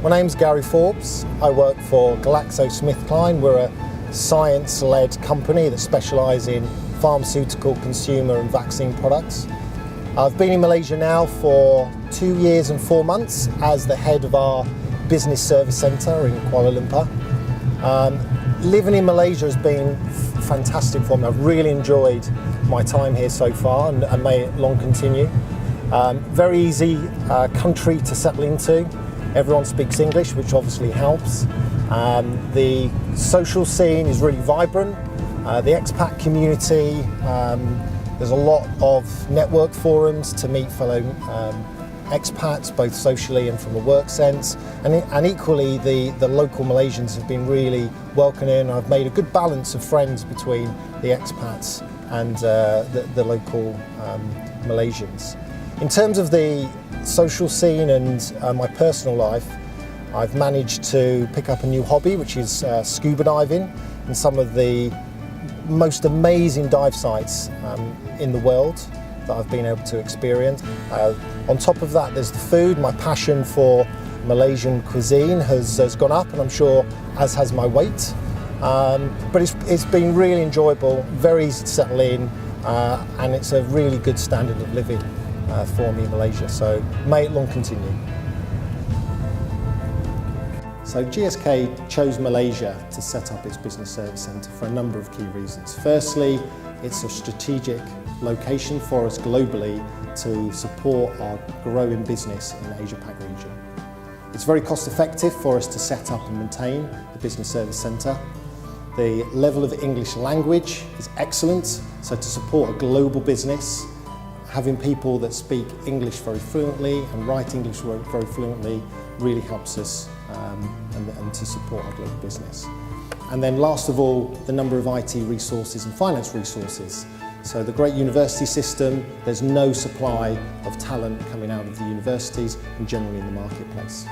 My name's Gary Forbes. I work for GlaxoSmithKline. We're a science-led company that specialises in pharmaceutical, consumer and vaccine products. I've been in Malaysia now for 2 years and 4 months as the head of our business service centre in Kuala Lumpur. Living in Malaysia has been fantastic for me. I've really enjoyed my time here so far and may it long continue. Very easy country to settle into. Everyone speaks English, which obviously helps. The social scene is really vibrant. The expat community, there's a lot of network forums to meet fellow expats, both socially and from a work sense. And equally, the local Malaysians have been really welcoming. I've made a good balance of friends between the expats and the local Malaysians. In terms of the social scene and my personal life, I've managed to pick up a new hobby, which is scuba diving, and some of the most amazing dive sites in the world that I've been able to experience. On top of that, there's the food. My passion for Malaysian cuisine has gone up, and I'm sure as has my weight. But it's been really enjoyable, very easy to settle in, and it's a really good standard of living for me in Malaysia, so may it long continue. So GSK chose Malaysia to set up its business service centre for a number of key reasons. Firstly, it's a strategic location for us globally to support our growing business in the Asia-Pac region. It's very cost effective for us to set up and maintain the business service centre. The level of English language is excellent, so to support a global business, having people that speak English very fluently and write English very fluently really helps us and to support our global business. And then last of all, the number of IT resources and finance resources. So the great university system, there's no supply of talent coming out of the universities and generally in the marketplace.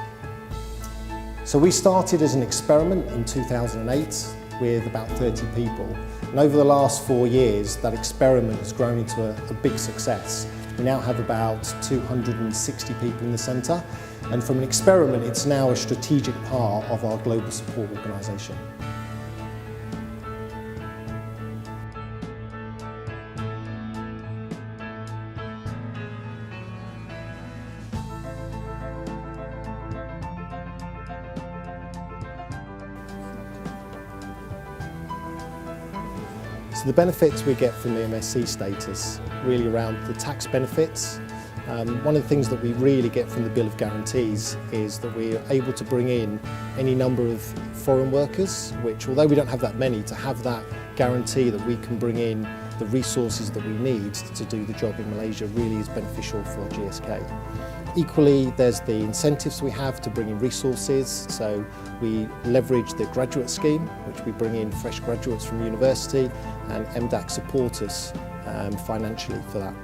So we started as an experiment in 2008 with about 30 people. And over the last 4 years, that experiment has grown into a big success. We now have about 260 people in the centre, and from an experiment, it's now a strategic part of our global support organisation. So the benefits we get from the MSc status, really around the tax benefits. One of the things that we really get from the Bill of Guarantees is that we're able to bring in any number of foreign workers, which although we don't have that many, to have that guarantee that we can bring in the resources that we need to do the job in Malaysia really is beneficial for GSK. Equally, there's the incentives we have to bring in resources, so we leverage the graduate scheme, which we bring in fresh graduates from university, and MDAC support us financially for that.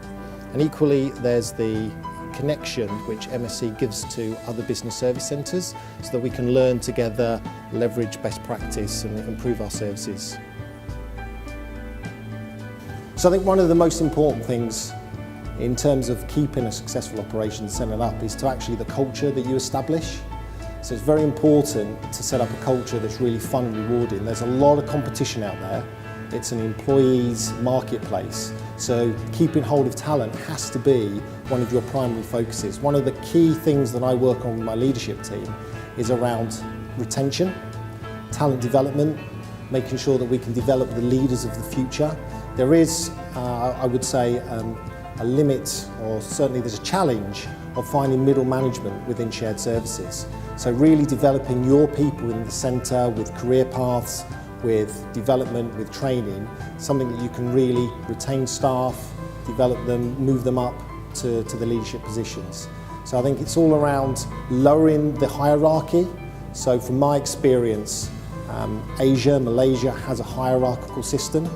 And equally, there's the connection which MSc gives to other business service centres so that we can learn together, leverage best practice and improve our services. So I think one of the most important things in terms of keeping a successful operation set up is to actually the culture that you establish. So it's very important to set up a culture that's really fun and rewarding. There's a lot of competition out there. It's an employees marketplace. So keeping hold of talent has to be one of your primary focuses. One of the key things that I work on with my leadership team is around retention, talent development, making sure that we can develop the leaders of the future. There is, I would say, a limit, or certainly there's a challenge of finding middle management within shared services. So really developing your people in the centre with career paths, with development, with training, something that you can really retain staff, develop them, move them up to the leadership positions. So I think it's all around lowering the hierarchy. So from my experience, Asia, Malaysia has a hierarchical system.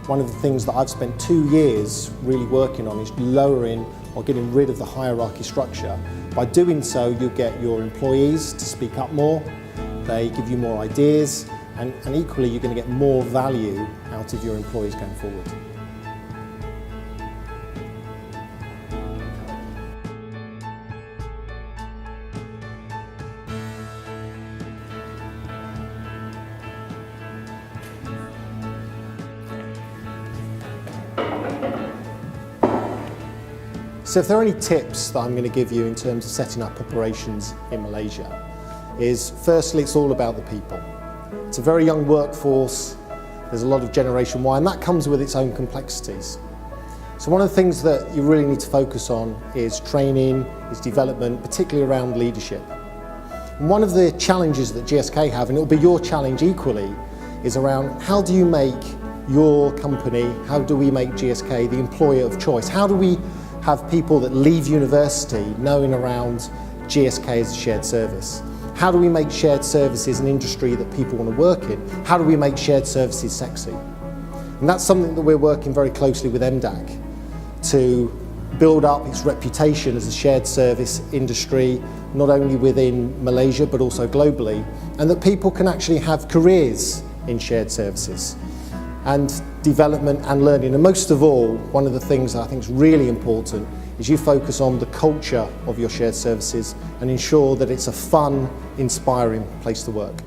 One of the things that I've spent 2 years really working on is lowering or getting rid of the hierarchy structure. By doing so, you get your employees to speak up more, they give you more ideas, and equally you're going to get more value out of your employees going forward. So if there are any tips that I'm going to give you in terms of setting up operations in Malaysia, is firstly, it's all about the people. It's a very young workforce, there's a lot of Generation Y, and that comes with its own complexities. So one of the things that you really need to focus on is training, is development, particularly around leadership. And one of the challenges that GSK have, and it will be your challenge equally, is around how do you make your company, how do we make GSK the employer of choice? How do we have people that leave university knowing around GSK as a shared service? How do we make shared services an industry that people want to work in? How do we make shared services sexy? And that's something that we're working very closely with MDAC to build up its reputation as a shared service industry, not only within Malaysia but also globally, and that people can actually have careers in shared services and development and learning. And most of all, one of the things that I think is really important is you focus on the culture of your shared services and ensure that it's a fun, inspiring place to work.